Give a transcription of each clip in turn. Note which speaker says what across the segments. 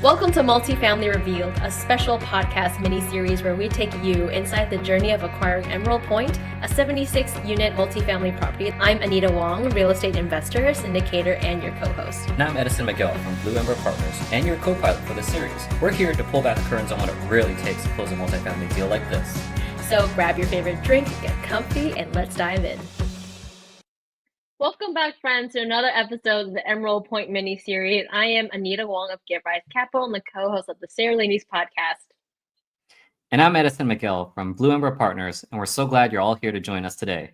Speaker 1: Welcome to Multifamily Revealed, a special podcast mini-series where we take you inside the journey of acquiring Emerald Point, a 76-unit multifamily property. I'm Anita Wong, real estate investor, syndicator, and your co-host.
Speaker 2: And I'm Edison Miguel from Blue Ember Partners and your co-pilot for the series. We're here to pull back the curtains on what it really takes to close a multifamily deal like this.
Speaker 1: So grab your favorite drink, get comfy, and let's dive in. Welcome back, friends, to another episode of the Emerald Point mini-series. I am Anita Wong of Give Rise Capital and the co-host of the SARE podcast.
Speaker 2: And I'm Edison Miguel from Blue Ember Partners, and we're so glad you're all here to join us today.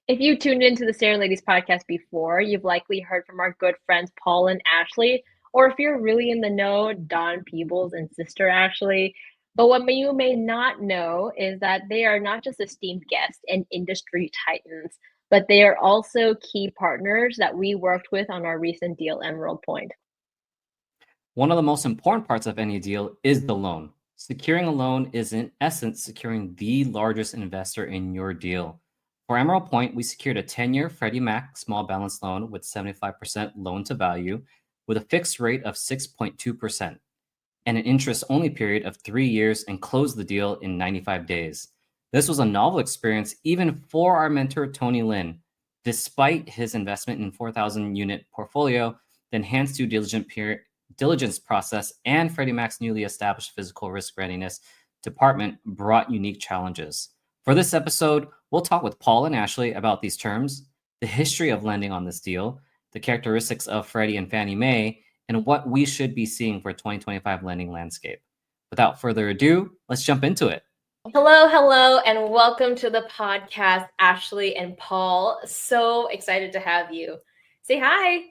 Speaker 1: If you tuned into the SARE podcast before, you've likely heard from our good friends Paul and Ashley, or if you're really in the know, Don Peebles and sister Ashley. But what you may not know is that they are not just esteemed guests and industry titans, but they are also key partners that we worked with on our recent deal, Emerald Point.
Speaker 2: One of the most important parts of any deal is the loan. Securing a loan is, in essence, securing the largest investor in your deal. For Emerald Point, we secured a 10-year Freddie Mac small balance loan with 75% loan to value with a fixed rate of 6.2% and an interest-only period of 3 years and closed the deal in 95 days. This was a novel experience even for our mentor, Tony Lin. Despite his investment in 4,000-unit portfolio, the enhanced due diligence process and Freddie Mac's newly established physical risk readiness department brought unique challenges. For this episode, we'll talk with Paul and Ashley about these terms, the history of lending on this deal, the characteristics of Freddie and Fannie Mae, and what we should be seeing for 2025 lending landscape. Without further ado, let's jump into it.
Speaker 1: Hello, and welcome to the podcast, Ashley and Paul. So excited to have you. Say hi.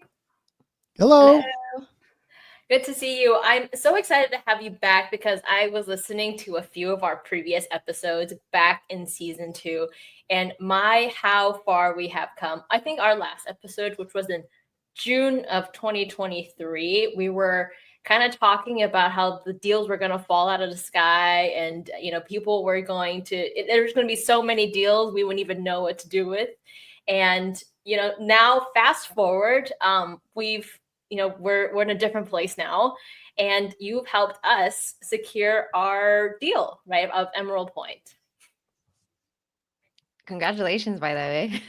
Speaker 3: Hello.
Speaker 1: Good to see you. I'm so excited to have you back because I was listening to a few of our previous episodes back in season 2, and how far we have come. I think our last episode, which was in June of 2023, we were kind of talking about how the deals were going to fall out of the sky, and people were going to, there's going to be so many deals we wouldn't even know what to do with. And now fast forward, we're in a different place now, and you've helped us secure our deal, right, of Emerald Point.
Speaker 4: Congratulations, by the way.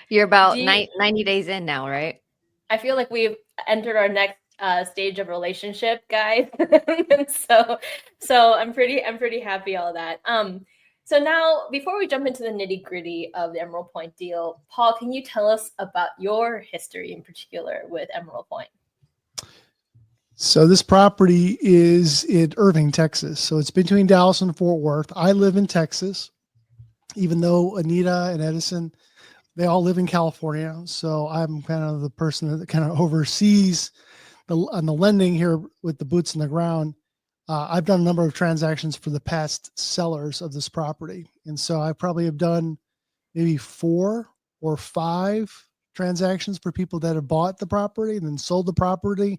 Speaker 4: You're about 90 days in now, right?
Speaker 1: I feel like we've entered our next stage of relationship, guys. so I'm pretty happy all that. So now, before we jump into the nitty-gritty of the Emerald Point deal, Paul, can you tell us about your history in particular with Emerald Point?
Speaker 3: So this property is in Irving, Texas. So it's between Dallas and Fort Worth. I live in Texas, even though Anita and Edison, they all live in California. So I'm kind of the person that kind of oversees the lending here with the boots on the ground. I've done a number of transactions for the past sellers of this property. And so I probably have done maybe 4 or 5 transactions for people that have bought the property and then sold the property.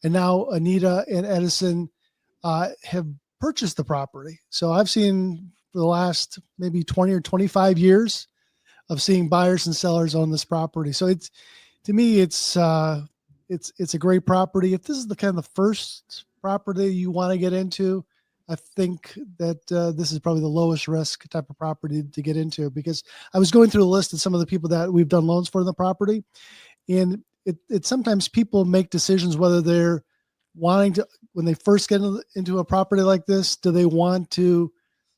Speaker 3: And now Anita and Edison have purchased the property. So I've seen for the last maybe 20 or 25 years of seeing buyers and sellers on this property. So to me, it's a great property. If this is the kind of the first property you want to get into, I think that this is probably the lowest risk type of property to get into, because I was going through the list of some of the people that we've done loans for in the property. And it sometimes people make decisions whether they're wanting to, when they first get into a property like this, do they want to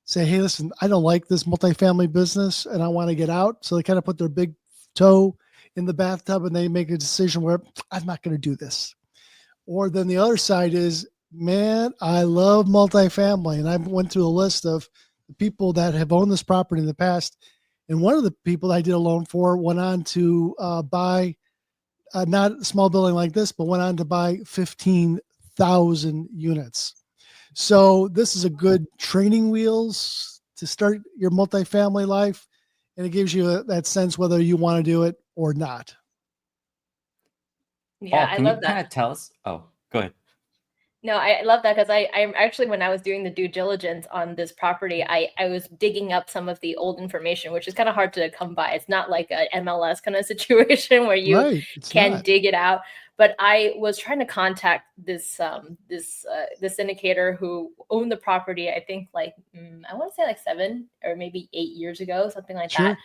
Speaker 3: say, hey, listen, I don't like this multifamily business and I want to get out. So they kind of put their big toe in the bathtub and they make a decision where I'm not going to do this. Or then the other side is, man, I love multifamily. And I went through a list of the people that have owned this property in the past. And one of the people I did a loan for went on to buy, not a small building like this, but went on to buy 15,000 units. So this is a good training wheels to start your multifamily life. And it gives you that sense whether you want to do it or not.
Speaker 1: Yeah,
Speaker 2: Paul, can you kind of tell us? Oh, go ahead.
Speaker 1: No, I love that because I'm actually, when I was doing the due diligence on this property, I was digging up some of the old information, which is kind of hard to come by. It's not like a MLS kind of situation where you
Speaker 3: Right. It's
Speaker 1: can
Speaker 3: not.
Speaker 1: dig it out. But I was trying to contact this syndicator who owned the property. I think like I want to say like 7 or maybe 8 years ago, something like that.
Speaker 3: Sure.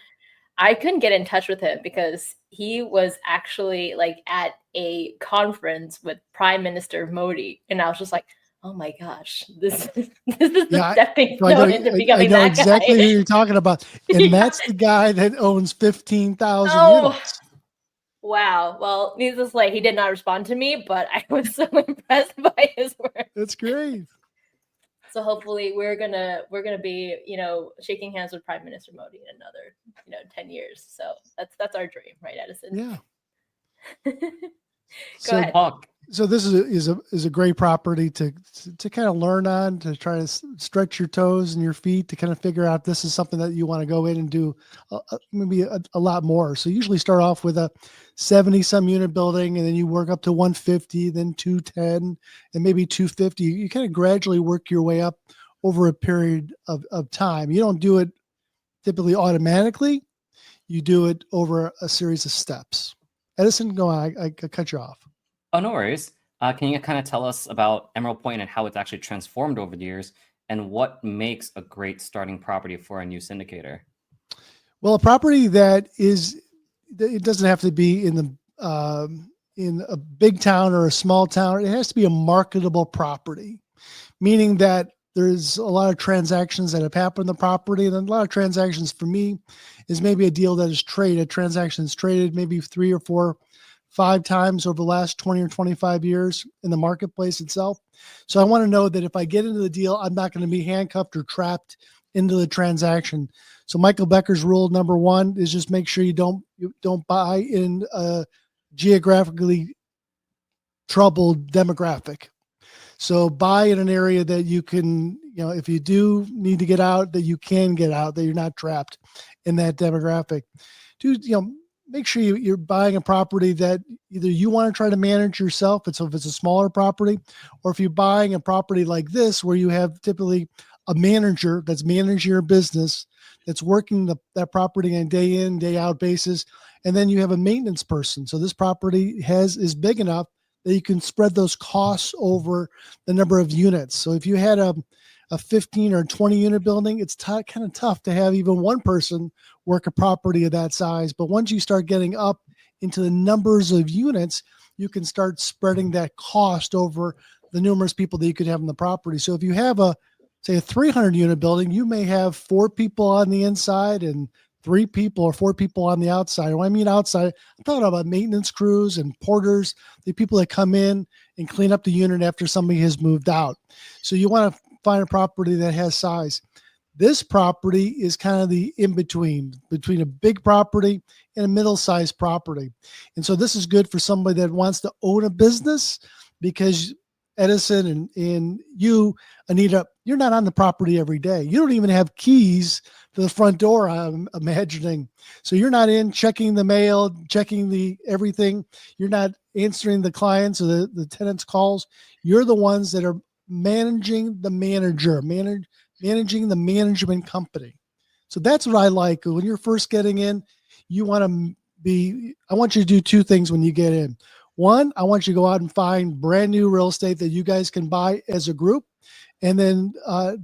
Speaker 1: I couldn't get in touch with him because he was actually like at a conference with Prime Minister Modi, and I was just like, "Oh my gosh, this is the
Speaker 3: Yeah.
Speaker 1: stepping
Speaker 3: So I know,
Speaker 1: stone into
Speaker 3: I
Speaker 1: becoming
Speaker 3: know
Speaker 1: that
Speaker 3: exactly
Speaker 1: guy."
Speaker 3: who you're talking about. And
Speaker 1: Yeah.
Speaker 3: that's the guy that owns 15,000
Speaker 1: Oh,
Speaker 3: units.
Speaker 1: wow. Well, needless to say, he did not respond to me, but I was so impressed by his work.
Speaker 3: That's great.
Speaker 1: So hopefully, we're gonna be, shaking hands with Prime Minister Modi in another, 10 years. So that's our dream, right, Edison?
Speaker 3: Yeah.
Speaker 1: Go
Speaker 3: So,
Speaker 1: ahead.
Speaker 2: Buck,
Speaker 3: so this is a great property to kind of learn on, to try to stretch your toes and your feet to kind of figure out this is something that you want to go in and do maybe a lot more. So usually start off with a 70 some unit building, and then you work up to 150, then 210, and maybe 250. You kind of gradually work your way up over a period of time. You don't do it typically automatically. You do it over a series of steps. Edison, go on. I cut you off.
Speaker 2: oh, no worries. Can you kind of tell us about Emerald Point and how it's actually transformed over the years, and what makes a great starting property for a new syndicator?
Speaker 3: Well, a property that it doesn't have to be in a big town or a small town. It has to be a marketable property, meaning that there's a lot of transactions that have happened in the property. And then a lot of transactions for me is maybe a deal that is traded, transactions traded maybe 3 or 4, 5 times over the last 20 or 25 years in the marketplace itself. So I want to know that if I get into the deal, I'm not going to be handcuffed or trapped into the transaction. So Michael Becker's rule number 1 is just make sure you don't buy in a geographically troubled demographic. So buy in an area that you can, if you do need to get out, that you can get out, that you're not trapped in that demographic. Make sure you're buying a property that either you want to try to manage yourself, if it's a smaller property, or if you're buying a property like this where you have typically a manager that's managing your business, that's working that property on a day in, day out basis, and then you have a maintenance person. So this property is big enough that you can spread those costs over the number of units. So if you had a 15 or 20 unit building, it's kind of tough to have even one person work a property of that size. But once you start getting up into the numbers of units, you can start spreading that cost over the numerous people that you could have in the property. So if you have say a 300 unit building, you may have 4 people on the inside and 3 people or 4 people on the outside. When I mean outside, I'm talking about maintenance crews and porters, the people that come in and clean up the unit after somebody has moved out. So you want to find a property that has size. This property is kind of the in-between a big property and a middle-sized property. And so this is good for somebody that wants to own a business, because Edison and you, Anita, you're not on the property every day. You don't even have keys to the front door, I'm imagining. So you're not in checking the mail, checking the everything. You're not answering the clients or the tenants' calls. You're the ones that are managing the manager, managing the management company. So that's what I like. When you're first getting in, I want you to do 2 things when you get in. 1, I want you to go out and find brand new real estate that you guys can buy as a group. And then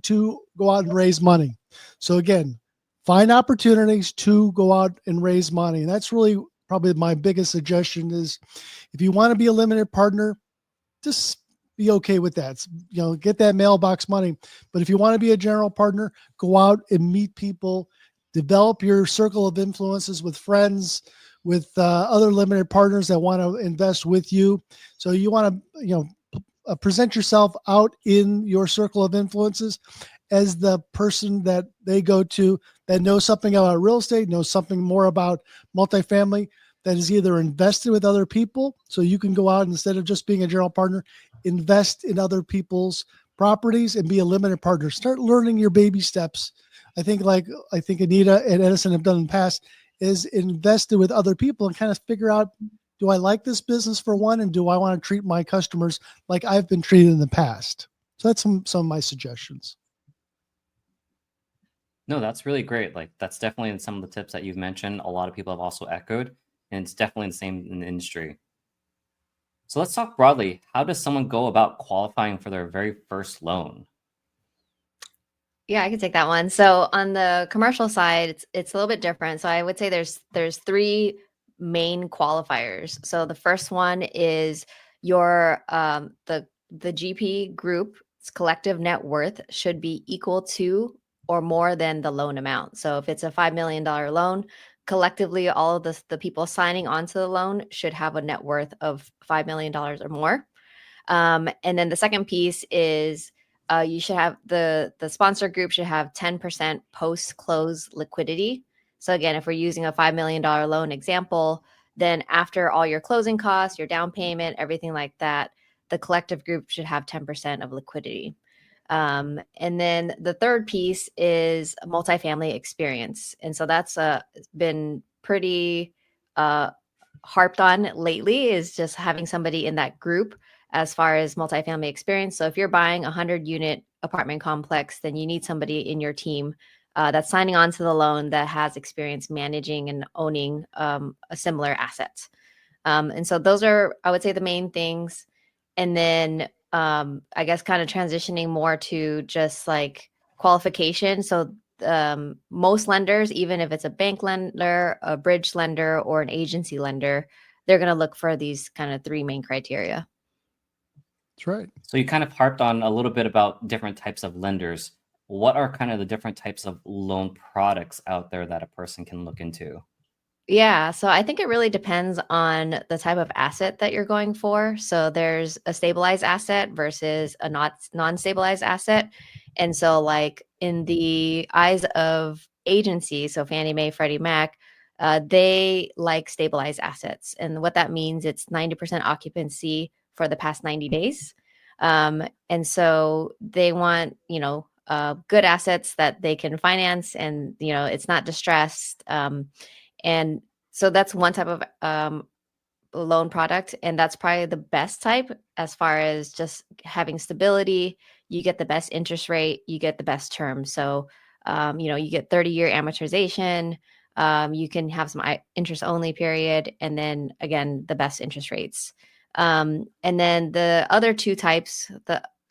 Speaker 3: 2, go out and raise money. So again, find opportunities to go out and raise money. And that's really probably my biggest suggestion is, if you want to be a limited partner, just be okay with that. Get that mailbox money. But if you want to be a general partner, go out and meet people, develop your circle of influences with friends, with other limited partners that want to invest with you. So you want to, present yourself out in your circle of influences as the person that they go to that knows something about real estate, knows something more about multifamily, that is either invested with other people. So you can go out, instead of just being a general partner, invest in other people's properties and be a limited partner. Start learning your baby steps. I think Anita and Edison have done in the past, is invested with other people and kind of figure out Do I like this business for one? And do I want to treat my customers like I've been treated in the past? So that's some of my suggestions.
Speaker 2: No, that's really great. Like that's definitely in some of the tips that you've mentioned. A lot of people have also echoed, and it's definitely the same in the industry. So let's talk broadly. How does someone go about qualifying for their very first loan?
Speaker 4: Yeah, I can take that one. So on the commercial side, it's a little bit different. So I would say there's three main qualifiers. So the first one is your the GP group's collective net worth should be equal to or more than the loan amount. So if it's a $5 million loan, collectively all of the people signing onto the loan should have a net worth of $5 million or more. And then the second piece is you should have the sponsor group should have 10% post close liquidity. So again, if we're using a $5 million loan example, then after all your closing costs, your down payment, everything like that, the collective group should have 10% of liquidity. And then the third piece is multifamily experience. And so that's been pretty harped on lately, is just having somebody in that group as far as multifamily experience. So if you're buying a 100-unit apartment complex, then you need somebody in your team that's signing on to the loan that has experience managing and owning a similar asset. And so those are, I would say, the main things. And then I guess kind of transitioning more to just like qualification. So most lenders, even if it's a bank lender, a bridge lender, or an agency lender, they're going to look for these kind of three main criteria.
Speaker 3: That's right.
Speaker 2: So you kind of harped on a little bit about different types of lenders. What are kind of the different types of loan products out there that a person can look into?
Speaker 4: Yeah, so I think it really depends on the type of asset that you're going for. So there's a stabilized asset versus a not non-stabilized asset. And so like in the eyes of agencies, so Fannie Mae, Freddie Mac, they like stabilized assets. And what that means, it's 90% occupancy for the past 90 days. And so they want, good assets that they can finance, and, it's not distressed. And so that's one type of loan product. And that's probably the best type as far as just having stability. You get the best interest rate, you get the best terms. So, you get 30-year amortization. You can have some interest only period. And then again, the best interest rates. And then the other two types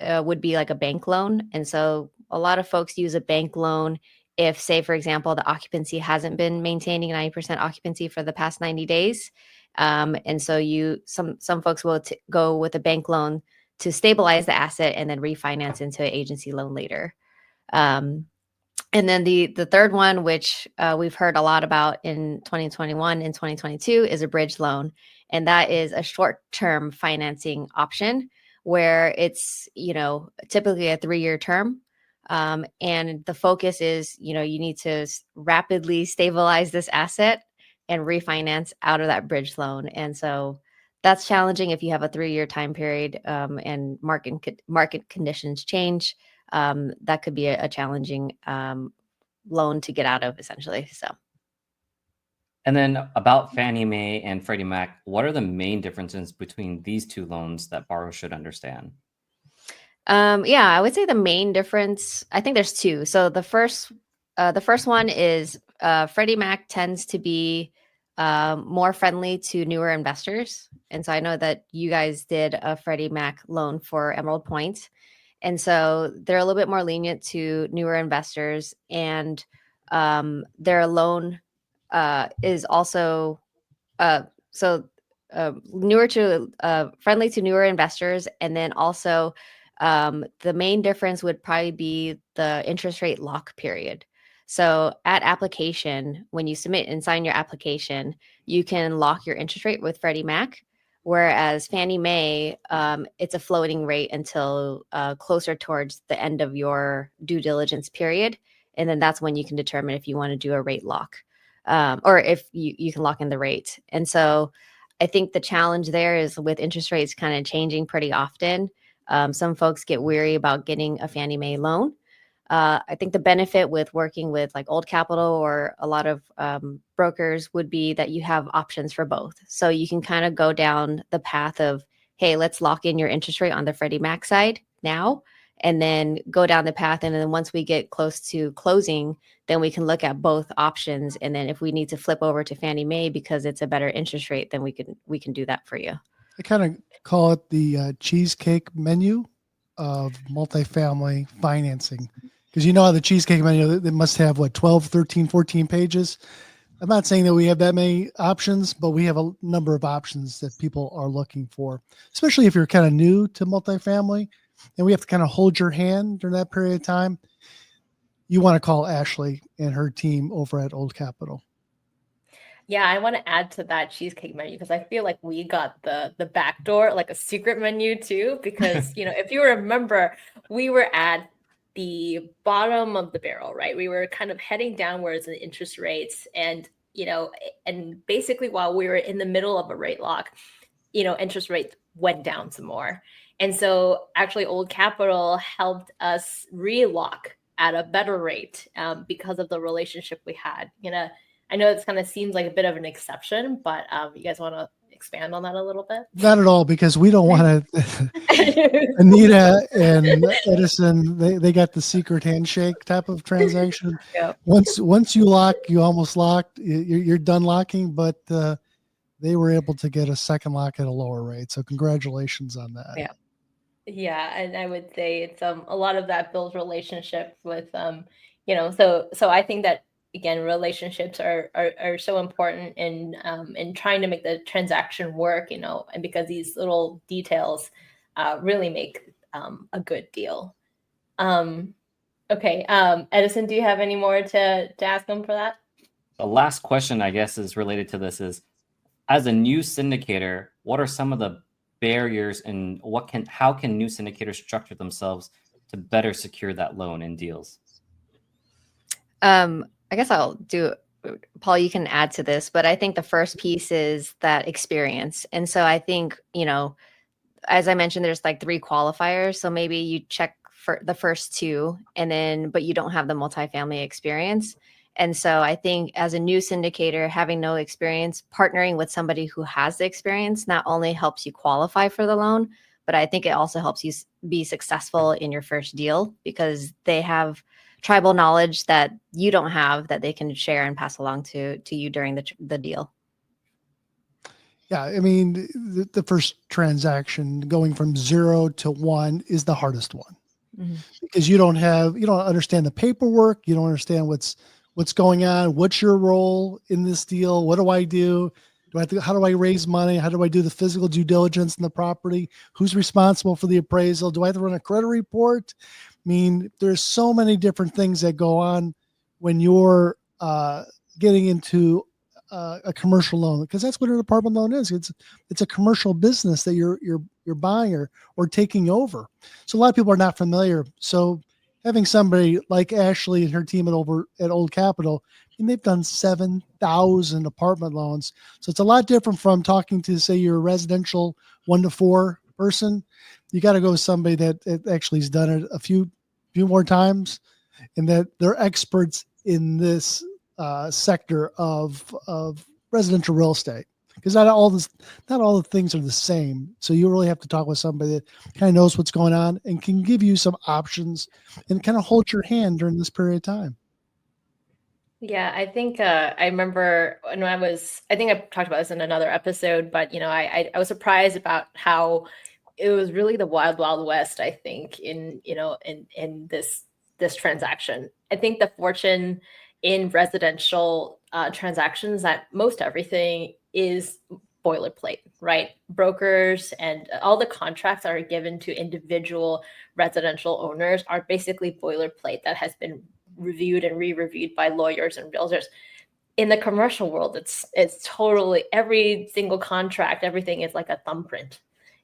Speaker 4: would be like a bank loan. And so a lot of folks use a bank loan if, say, for example, the occupancy hasn't been maintaining 90% occupancy for the past 90 days. And so some folks will go with a bank loan to stabilize the asset and then refinance into an agency loan later. And then the third one, which we've heard a lot about in 2021 and 2022, is a bridge loan. And that is a short-term financing option where it's, typically a 3-year term. And the focus is, you need to rapidly stabilize this asset and refinance out of that bridge loan. And so that's challenging if you have a 3-year time period and market conditions change. That could be a challenging loan to get out of, essentially. So.
Speaker 2: And then about Fannie Mae and Freddie Mac, what are the main differences between these two loans that borrowers should understand?
Speaker 4: Yeah, I would say the main difference, I think there's two. So the first one is Freddie Mac tends to be more friendly to newer investors. And so I know that you guys did a Freddie Mac loan for Emerald Point. And so they're a little bit more lenient to newer investors, and their loan is also newer to friendly to newer investors. And then also the main difference would probably be the interest rate lock period. So at application, when you submit and sign your application, you can lock your interest rate with Freddie Mac, whereas Fannie Mae, it's a floating rate until closer towards the end of your due diligence period. And then that's when you can determine if you want to do a rate lock, or if you can lock in the rate. And so I think the challenge there is with interest rates kind of changing pretty often. Some folks get weary about getting a Fannie Mae loan. I think the benefit with working with like Old Capital or a lot of brokers would be that you have options for both. So you can kind of go down the path of, hey, let's lock in your interest rate on the Freddie Mac side now, and then go down the path. And then once we get close to closing, then we can look at both options. And then if we need to flip over to Fannie Mae because it's a better interest rate, then we can do that for you.
Speaker 3: I kind of call it the cheesecake menu of multifamily financing. Because you know how the cheesecake menu, they must have, 12, 13, 14 pages. I'm not saying that we have that many options, but we have a number of options that people are looking for, especially if you're kind of new to multifamily and we have to kind of hold your hand during that period of time. You want to call Ashley and her team over at Old Capital.
Speaker 1: Yeah, I want to add to that cheesecake menu because I feel like we got the back door, like a secret menu too. Because if you remember, we were at the bottom of the barrel, right? We were kind of heading downwards in interest rates, and and basically while we were in the middle of a rate lock, interest rates went down some more, and so actually Old Capital helped us relock at a better rate because of the relationship we had. I know it kind of seems like a bit of an exception, but you guys want to expand on that a little bit?
Speaker 3: Not at all, because we don't want to. Anita and Edison, they got the secret handshake type of transaction.
Speaker 1: Yep.
Speaker 3: Once you lock, you almost locked. You're done locking, but they were able to get a second lock at a lower rate. So congratulations on that.
Speaker 1: Yeah. Yeah, and I would say it's a lot of that builds relationships with so I think that again relationships are so important in trying to make the transaction work, and because these little details really make a good deal. Okay, Edison, do you have any more to ask them for that?
Speaker 2: The last question, I guess, is related to this is, as a new syndicator, what are some of the barriers and how can new syndicators structure themselves to better secure that loan in deals?
Speaker 4: I guess I'll do, Paul, you can add to this, but I think the first piece is that experience. And so I think, as I mentioned, there's like 3 qualifiers. So maybe you check for the first 2 but you don't have the multifamily experience. And so I think as a new syndicator, having no experience, partnering with somebody who has the experience not only helps you qualify for the loan, but I think it also helps you be successful in your first deal because they have tribal knowledge that you don't have that they can share and pass along to you during the deal.
Speaker 3: Yeah, I mean, the first transaction going from 0 to 1 is the hardest one because you don't understand the paperwork. You don't understand what's going on. What's your role in this deal? What do I do? How do I raise money? How do I do the physical due diligence in the property? Who's responsible for the appraisal? Do I have to run a credit report? I mean, there's so many different things that go on when you're getting into a commercial loan, because that's what an apartment loan is. It's a commercial business that you're buying or taking over. So a lot of people are not familiar. So having somebody like Ashley and her team at Old Capital, and they've done 7,000 apartment loans. So it's a lot different from talking to, say, your residential 1 to 4 person. You got to go with somebody that actually has done it a few more times, and that they're experts in this sector of residential real estate. Because not all the things are the same. So you really have to talk with somebody that kind of knows what's going on and can give you some options and kind of hold your hand during this period of time.
Speaker 1: Yeah, I think I remember when I think I talked about this in another episode, but I was surprised about how it was really the wild, wild west, I think, in this transaction. I think the fortune in residential transactions that most everything is boilerplate, right? Brokers and all the contracts that are given to individual residential owners are basically boilerplate that has been reviewed and re-reviewed by lawyers and realtors. In the commercial world, it's totally every single contract, everything is like a thumbprint.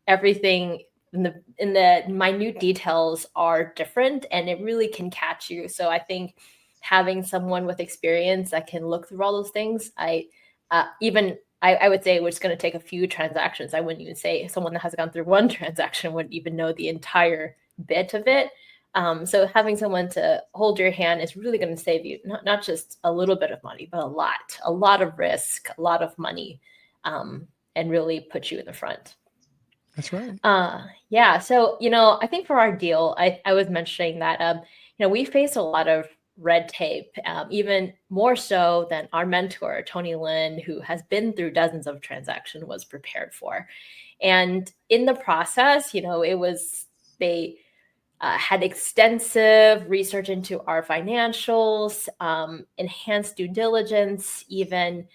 Speaker 1: Everything in the minute details are different, and it really can catch you. So I think having someone with experience that can look through all those things, I would say it's going to take a few transactions. I wouldn't even say someone that has gone through one transaction wouldn't even know the entire bit of it. So having someone to hold your hand is really going to save you not just a little bit of money, but a lot of risk, a lot of money, and really put you in the front.
Speaker 3: That's right.
Speaker 1: Yeah. So, I think for our deal, I was mentioning that, we face a lot of red tape, even more so than our mentor, Tony Lynn, who has been through dozens of transactions, was prepared for. And in the process, they had extensive research into our financials, enhanced due diligence, even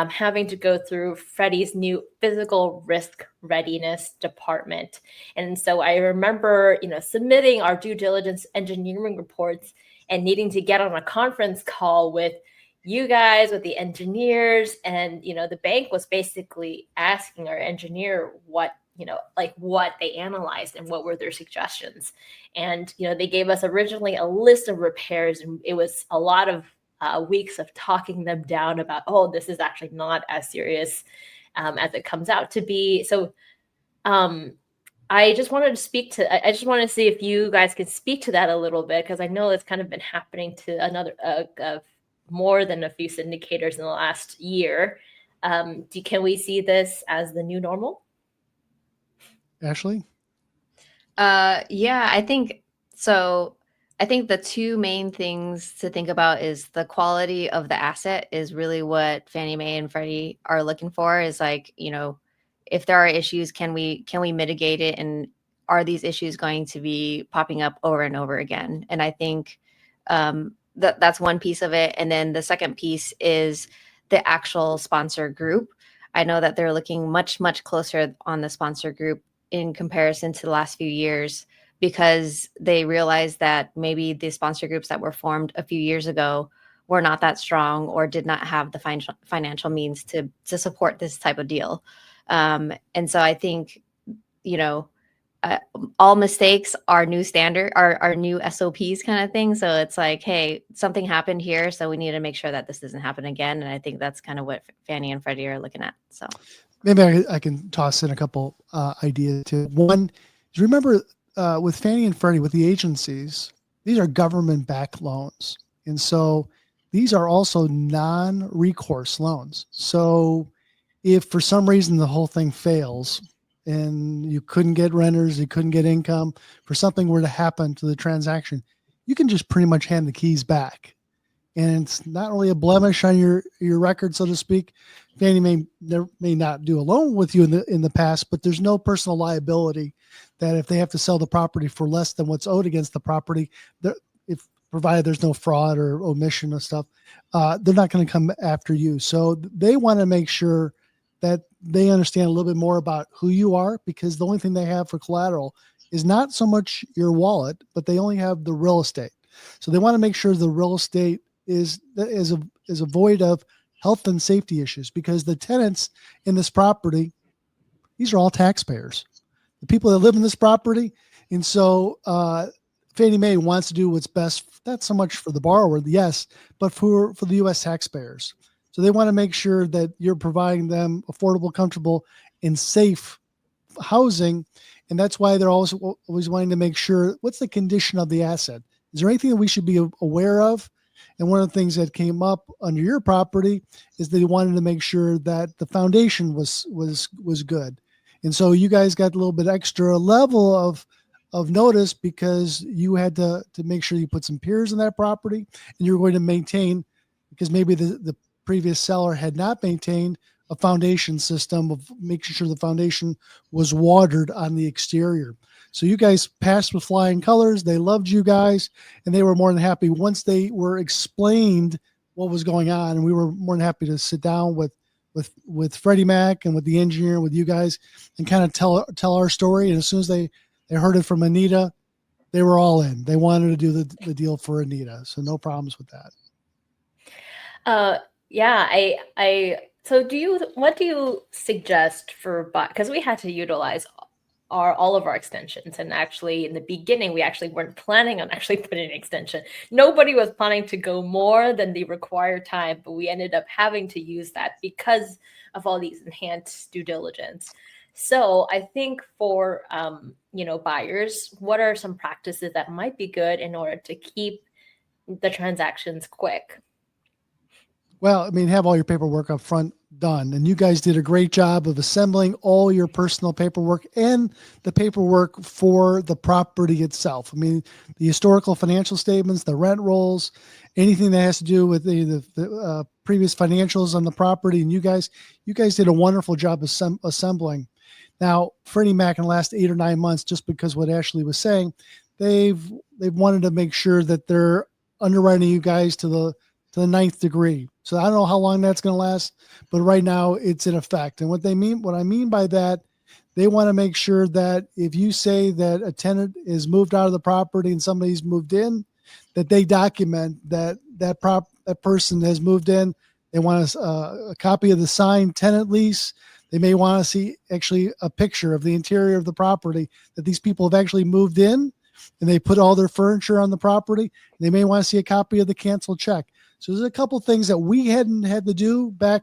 Speaker 1: having to go through Freddie's new physical risk readiness department. And so I remember, submitting our due diligence engineering reports and needing to get on a conference call with you guys, with the engineers, and the bank was basically asking our engineer what they analyzed and what were their suggestions. And they gave us originally a list of repairs, and it was a lot of weeks of talking them down about, oh, this is actually not as serious as it comes out to be. So I just wanted to see if you guys could speak to that a little bit, because I know it's kind of been happening to more than a few syndicators in the last year. Can we see this as the new normal?
Speaker 3: Ashley?
Speaker 4: Yeah, I think so. I think the two main things to think about is the quality of the asset is really what Fannie Mae and Freddie are looking for, is like, if there are issues, can we mitigate it? And are these issues going to be popping up over and over again? And I think that's one piece of it. And then the second piece is the actual sponsor group. I know that they're looking much, much closer on the sponsor group in comparison to the last few years, because they realized that maybe the sponsor groups that were formed a few years ago were not that strong or did not have the financial means to support this type of deal. And so I think, all mistakes are new standard, are new SOPs kind of thing. So it's like, hey, something happened here, so we need to make sure that this doesn't happen again. And I think that's kind of what Fannie and Freddie are looking at. So
Speaker 3: maybe I can toss in a couple ideas too. One is, remember, with Fannie and Freddie, with the agencies, these are government-backed loans. And so these are also non-recourse loans. So if for some reason the whole thing fails and you couldn't get renters, you couldn't get income, for something were to happen to the transaction, you can just pretty much hand the keys back. And it's not really a blemish on your record, so to speak. Fannie may not do a loan with you in the past, but there's no personal liability that if they have to sell the property for less than what's owed against the property, if provided there's no fraud or omission of stuff, they're not going to come after you. So they want to make sure that they understand a little bit more about who you are, because the only thing they have for collateral is not so much your wallet, but they only have the real estate. So they want to make sure the real estate is void of health and safety issues, because the tenants in this property, these are all taxpayers, the people that live in this property. And so Fannie Mae wants to do what's best, not so much for the borrower, yes, but for the U.S. taxpayers. So they want to make sure that you're providing them affordable, comfortable, and safe housing. And that's why they're always wanting to make sure, what's the condition of the asset? Is there anything that we should be aware of? And one of the things that came up under your property is they wanted to make sure that the foundation was good. And so you guys got a little bit extra level of notice, because you had to make sure you put some piers in that property, and you're going to maintain, because maybe the previous seller had not maintained a foundation system of making sure the foundation was watered on the exterior. So you guys passed with flying colors. They loved you guys, and they were more than happy once they were explained what was going on. And we were more than happy to sit down with Freddie Mac and with the engineer, with you guys, and kind of tell our story. And as soon as they heard it from Anita, they were all in. They wanted to do the deal for Anita. So no problems with that.
Speaker 1: Yeah, so what do you suggest for, because we had to utilize all of our extensions, and actually in the beginning we actually weren't planning on actually putting an extension. Nobody was planning to go more than the required time, but we ended up having to use that because of all these enhanced due diligence. So I think for buyers, what are some practices that might be good in order to keep the transactions quick?
Speaker 3: Well, I mean, have all your paperwork up front done. And you guys did a great job of assembling all your personal paperwork and the paperwork for the property itself. I mean, the historical financial statements, the rent rolls, anything that has to do with the previous financials on the property. And you guys did a wonderful job assembling. Now, Freddie Mac in the last 8 or 9 months, just because what Ashley was saying, they've wanted to make sure that they're underwriting you guys to the ninth degree. So I don't know how long that's going to last, but right now it's in effect. And what I mean by that, they want to make sure that if you say that a tenant is moved out of the property and somebody's moved in, that they document that person has moved in. They want a copy of the signed tenant lease. They may want to see actually a picture of the interior of the property, that these people have actually moved in and they put all their furniture on the property. They may want to see a copy of the canceled check. So there's a couple things that we hadn't had to do back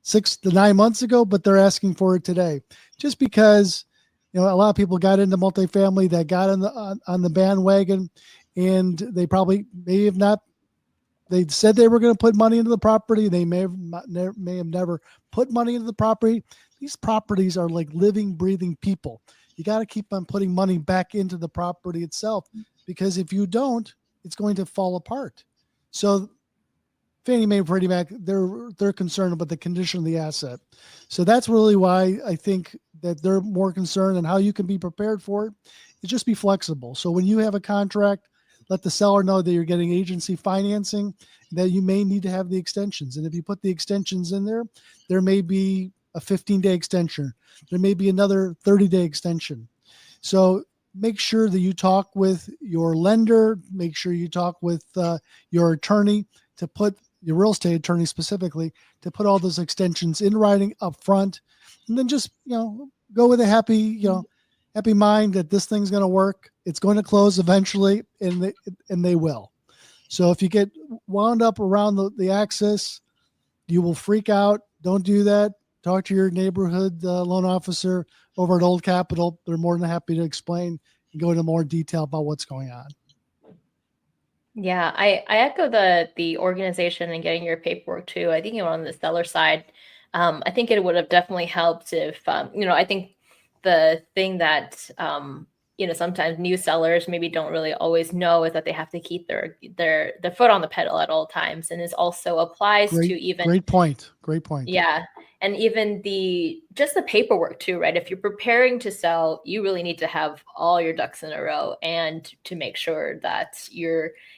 Speaker 3: 6 to 9 months ago, but they're asking for it today. Just because, a lot of people got into multifamily, that got on the bandwagon, and they probably may have not. They said they were going to put money into the property. They may have never put money into the property. These properties are like living, breathing people. You got to keep on putting money back into the property itself, because if you don't, it's going to fall apart. So Fannie Mae and Freddie Mac, they're concerned about the condition of the asset. So that's really why I think that they're more concerned, and how you can be prepared for it is just be flexible. So when you have a contract, let the seller know that you're getting agency financing, that you may need to have the extensions. And if you put the extensions in there, there may be a 15-day extension. There may be another 30-day extension. So make sure that you talk with your lender, make sure you talk with your attorney, to put your real estate attorney specifically, to put all those extensions in writing up front, and then just, go with a happy mind that this thing's going to work. It's going to close eventually, and they will. So if you get wound up around the axis, you will freak out. Don't do that. Talk to your neighborhood loan officer over at Old Capitol. They're more than happy to explain and go into more detail about what's going on.
Speaker 1: Yeah, I echo the organization and getting your paperwork too. I think on the seller side, I think it would have definitely helped if I think the thing that sometimes new sellers maybe don't really always know is that they have to keep their foot on the pedal at all times, and this also applies to even
Speaker 3: great point.
Speaker 1: Yeah. And even just the paperwork too, right? If you're preparing to sell, you really need to have all your ducks in a row, and to make sure that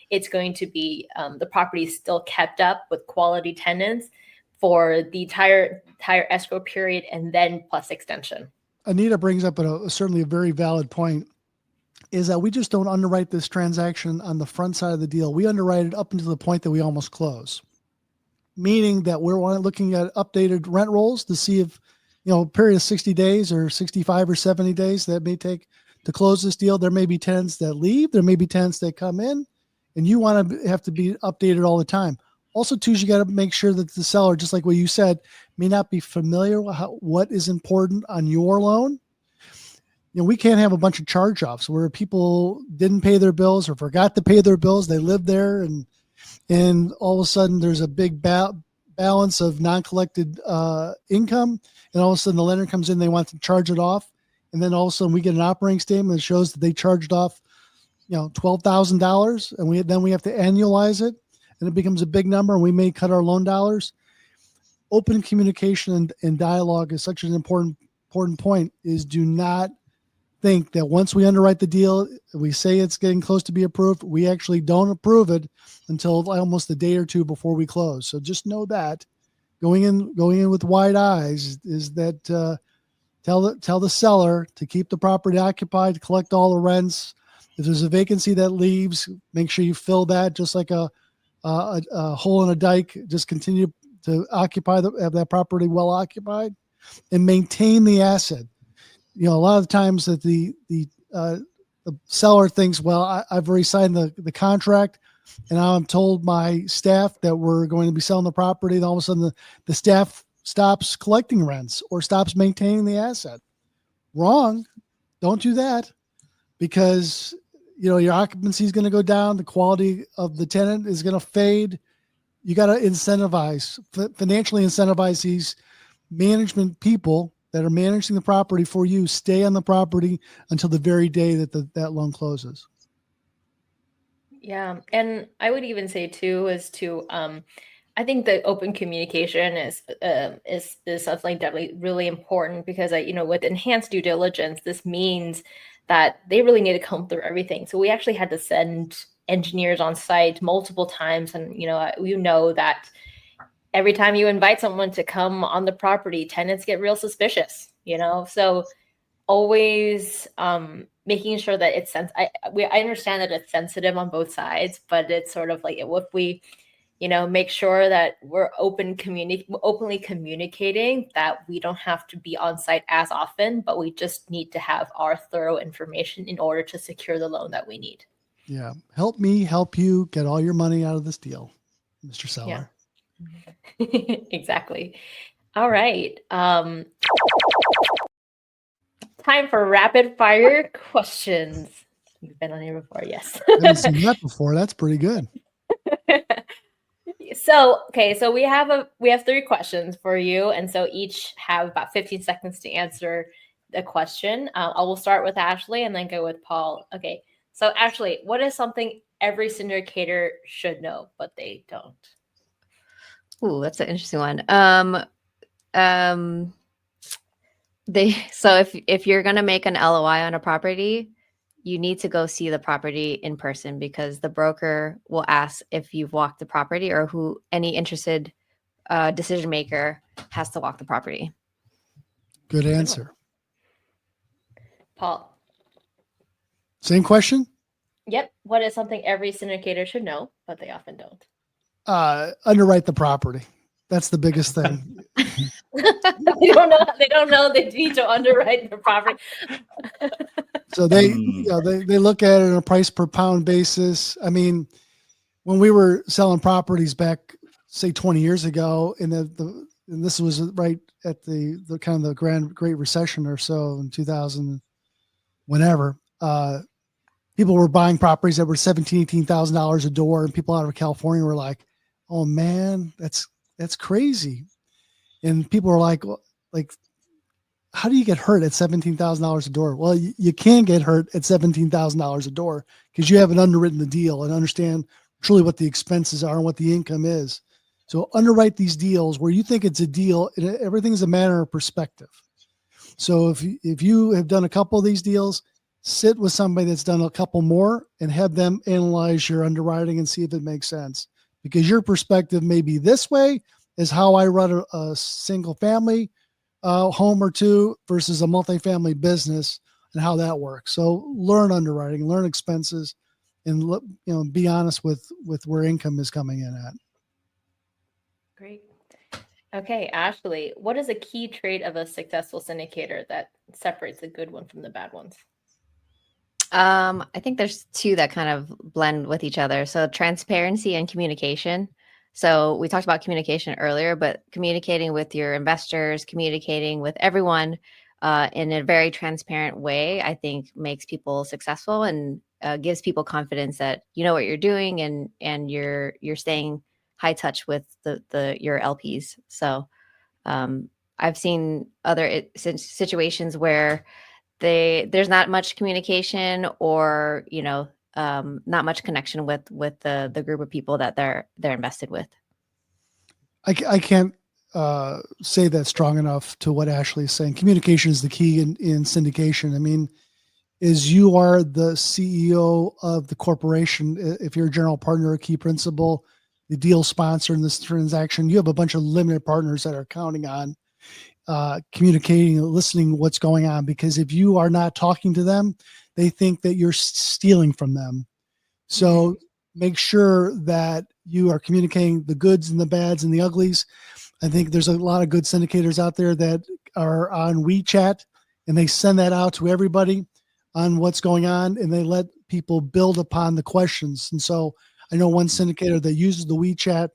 Speaker 1: it's going to be the property is still kept up with quality tenants for the entire escrow period, and then plus extension.
Speaker 3: Anita brings up certainly a very valid point, is that we just don't underwrite this transaction on the front side of the deal. We underwrite it up until the point that we almost close. Meaning that we're looking at updated rent rolls to see if, a period of 60 days or 65 or 70 days that may take to close this deal. There may be tenants that leave. There may be tenants that come in, and you want to have to be updated all the time. Also, too, you got to make sure that the seller, just like what you said, may not be familiar with what is important on your loan. We can't have a bunch of charge-offs where people didn't pay their bills or forgot to pay their bills. They lived there, and all of a sudden there's a big balance of non-collected income, and all of a sudden the lender comes in, they want to charge it off, and then all of a sudden we get an operating statement that shows that they charged off, $12,000, and we have to annualize it, and it becomes a big number, and we may cut our loan dollars. Open communication and dialogue is such an important point. Is do not think that once we underwrite the deal, we say it's getting close to be approved, we actually don't approve it until almost a day or two before we close. So just know that going in with wide eyes is that tell the seller to keep the property occupied, collect all the rents. If there's a vacancy that leaves, make sure you fill that, just like a hole in a dike. Just continue to have that property well occupied, and maintain the asset. A lot of the times that the seller thinks, well, I've already signed the contract, and now I'm told my staff that we're going to be selling the property. And all of a sudden the staff stops collecting rents or stops maintaining the asset. Wrong. Don't do that, because your occupancy is going to go down. The quality of the tenant is going to fade. You got to financially incentivize these management people that are managing the property for you. Stay on the property until the very day that that loan closes.
Speaker 1: Yeah, and I would even say too is to I think the open communication is something definitely really important, because with enhanced due diligence, this means that they really need to comb through everything. So we actually had to send engineers on site multiple times, and that every time you invite someone to come on the property, tenants get real suspicious. So always making sure that it's I understand that it's sensitive on both sides, but it's sort of like if we make sure that we're openly communicating, that we don't have to be on site as often, but we just need to have our thorough information in order to secure the loan that we need.
Speaker 3: Yeah. Help me help you get all your money out of this deal, Mr. Seller.
Speaker 1: Yeah. Exactly. All right. Time for rapid fire questions. You've been on here before, yes.
Speaker 3: I haven't seen that before. That's pretty good.
Speaker 1: So we have 3 questions for you, and so each have about 15 seconds to answer the question. I will start with Ashley and then go with Paul. Okay, so Ashley, what is something every syndicator should know but they don't?
Speaker 4: Ooh, that's an interesting one. So if you're gonna make an LOI on a property, you need to go see the property in person, because the broker will ask if you've walked the property, or who any interested decision maker has to walk the property.
Speaker 3: Good answer.
Speaker 1: Paul.
Speaker 3: Same question?
Speaker 1: Yep. What is something every syndicator should know but they often don't?
Speaker 3: Underwrite the property. That's the biggest thing.
Speaker 1: They don't know they need to underwrite the property.
Speaker 3: So they look at it on a price per pound basis. I mean, when we were selling properties back, say 20 years ago, and this was right at the kind of the Great Recession or so in 2000, whenever, people were buying properties that were $17,000, $18,000 a door, and people out of California were like, "Oh man, that's crazy." And people were like, how do you get hurt at $17,000 a door? Well, you can get hurt at $17,000 a door because you haven't underwritten the deal and understand truly what the expenses are and what the income is. So underwrite these deals where you think it's a deal. Everything's a matter of perspective. So if you have done a couple of these deals, sit with somebody that's done a couple more and have them analyze your underwriting and see if it makes sense, because your perspective may be this way is how I run a single family home or two versus a multifamily business and how that works. So learn underwriting, learn expenses, and be honest with where income is coming in at.
Speaker 1: Great. Okay, Ashley, what is a key trait of a successful syndicator that separates the good one from the bad ones?
Speaker 4: I think there's 2 that kind of blend with each other. So transparency and communication. So we talked about communication earlier, but communicating with your investors, communicating with everyone in a very transparent way, I think makes people successful and gives people confidence that you know what you're doing, and you're staying high touch with your LPs. So I've seen other situations where there's not much communication, or not much connection with the group of people that they're invested with.
Speaker 3: I can't say that strong enough to what Ashley is saying. Communication is the key in syndication. I mean, is you are the CEO of the corporation. If you're a general partner, a key principal, the deal sponsor in this transaction, you have a bunch of limited partners that are counting on communicating, listening what's going on, because if you are not talking to them, they think that you're stealing from them. So make sure that you are communicating the goods and the bads and the uglies. I think there's a lot of good syndicators out there that are on WeChat, and they send that out to everybody on what's going on, and they let people build upon the questions. And so I know one syndicator that uses the WeChat.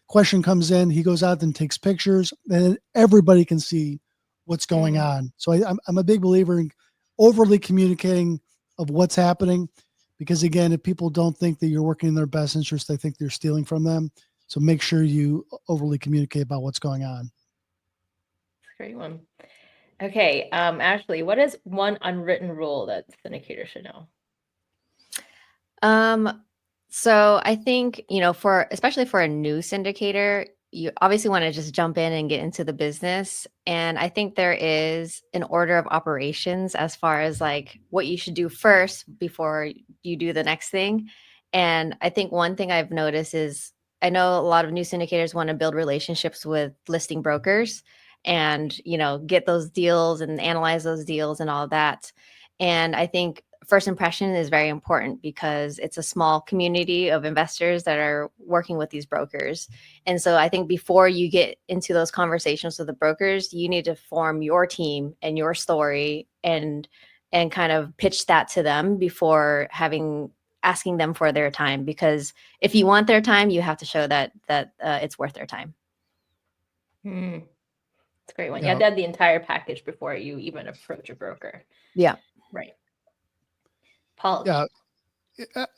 Speaker 3: Question comes in, he goes out and takes pictures, and everybody can see what's going on. So I'm a big believer in overly communicating of what's happening, because again, if people don't think that you're working in their best interest, they think they're stealing from them. So make sure you overly communicate about what's going on.
Speaker 1: That's a great one. Okay, Ashley, what is one unwritten rule that syndicators should know?
Speaker 4: So I think, especially for a new syndicator, you obviously want to just jump in and get into the business. And I think there is an order of operations as far as like what you should do first before you do the next thing. And I think one thing I've noticed is I know a lot of new syndicators want to build relationships with listing brokers and, get those deals and analyze those deals and all of that. And I think first impression is very important because it's a small community of investors that are working with these brokers. And so I think before you get into those conversations with the brokers, you need to form your team and your story and kind of pitch that to them before asking them for their time. Because if you want their time, you have to show that it's worth their time.
Speaker 1: It's a great one. You have to have the entire package before you even approach a broker.
Speaker 4: Yeah.
Speaker 1: Right. Paul.
Speaker 3: Yeah.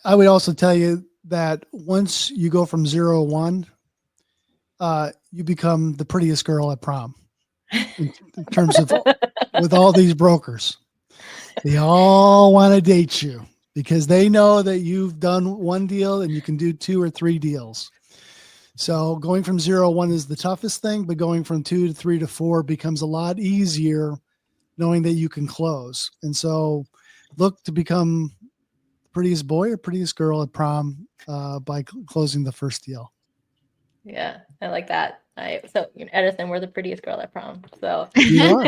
Speaker 3: I would also tell you that once you go from 0 to 1, you become the prettiest girl at prom in terms of with all these brokers. They all want to date you because they know that you've done one deal and you can do 2 or 3 deals. So going from 0 to 1 is the toughest thing, but going from 2 to 3 to 4 becomes a lot easier knowing that you can close. And so look to become the prettiest boy or prettiest girl at prom by closing the first deal.
Speaker 1: Yeah, I like that. Edison, we're the prettiest girl at prom. So
Speaker 3: you are.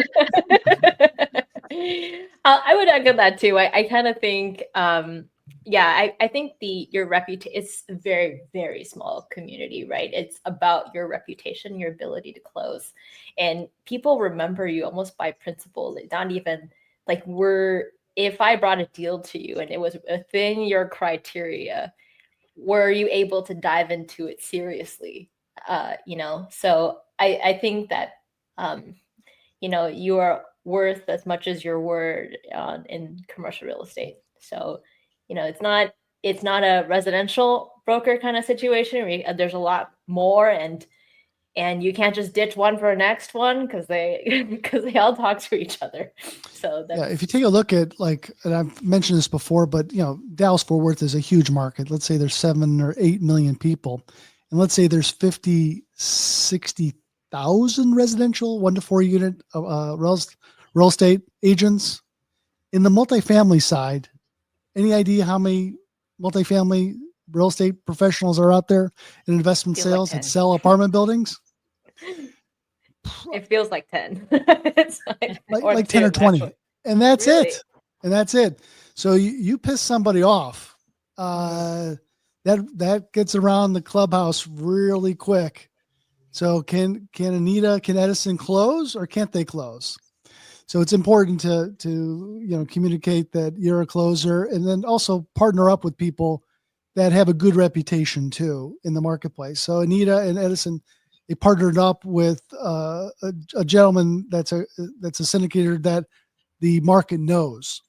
Speaker 1: I would echo that too. I kind of think, I think your reputation, it's a very, very small community, right? It's about your reputation, your ability to close. And people remember you almost by principle. Not even like if I brought a deal to you and it was within your criteria, were you able to dive into it seriously? So I think that, you are worth as much as your word in commercial real estate. So, it's not a residential broker kind of situation. There's a lot more, and you can't just ditch one for the next one because they all talk to each other. So
Speaker 3: if you take a look at and I've mentioned this before, but Dallas Fort Worth is a huge market. Let's say there's 7 or 8 million people, and let's say there's 60,000 residential 1 to 4 unit real estate agents. In the multifamily side, any idea how many multifamily real estate professionals are out there in investment sales that sell apartment buildings?
Speaker 1: It feels like 10. It's
Speaker 3: like 10 or 20. Actually. And that's really? It. And that's it. So you piss somebody off. That gets around the clubhouse really quick. So can Edison close or can't they close? So it's important to communicate that you're a closer, and then also partner up with people that have a good reputation too in the marketplace. So Anita and Edison, they partnered up with a gentleman that's a syndicator that the market knows.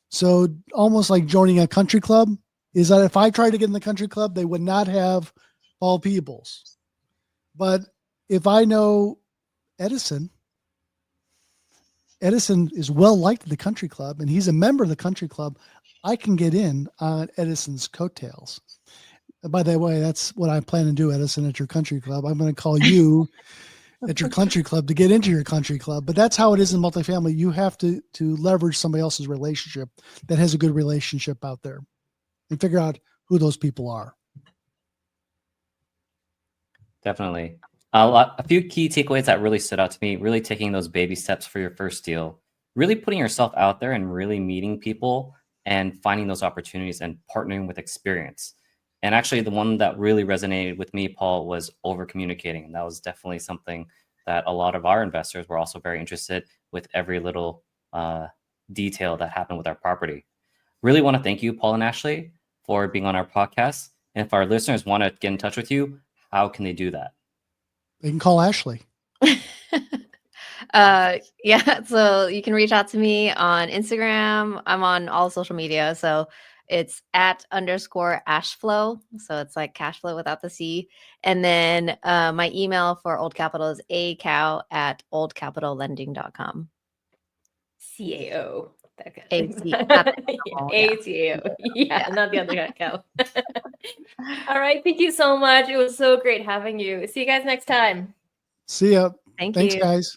Speaker 3: So almost like joining a country club is that if I tried to get in the country club, they would not have Paul Peebles. But if I know Edison is well liked at the country club and he's a member of the country club, I can get in on Edison's coattails. And by the way, that's what I plan to do, Edison, at your country club. I'm going to call you at your country club to get into your country club. But that's how it is in multifamily. You have to leverage somebody else's relationship that has a good relationship out there and figure out who those people are.
Speaker 2: Definitely. A few key takeaways that really stood out to me, really taking those baby steps for your first deal, really putting yourself out there and really meeting people and finding those opportunities and partnering with experience. And actually the one that really resonated with me, Paul, was over communicating. And that was definitely something that a lot of our investors were also very interested with every little detail that happened with our property. Really want to thank you, Paul and Ashley, for being on our podcast. And if our listeners want to get in touch with you, how can they do that?
Speaker 3: They can call Ashley.
Speaker 4: Yeah, so you can reach out to me on Instagram. I'm on all social media. So it's @_ashflow. So it's like cash flow without the C. And then my email for Old Capital is acao@oldcapitallending.com.
Speaker 1: CAO. That kind of
Speaker 4: AC, not the
Speaker 1: thing.
Speaker 4: Acao, yeah.
Speaker 1: ACAO. Yeah,
Speaker 4: Yeah.
Speaker 1: not the other Acao. All right. Thank you so much. It was so great having you. See you guys next time.
Speaker 3: See ya.
Speaker 4: Thank
Speaker 3: Thanks,
Speaker 4: you.
Speaker 3: guys.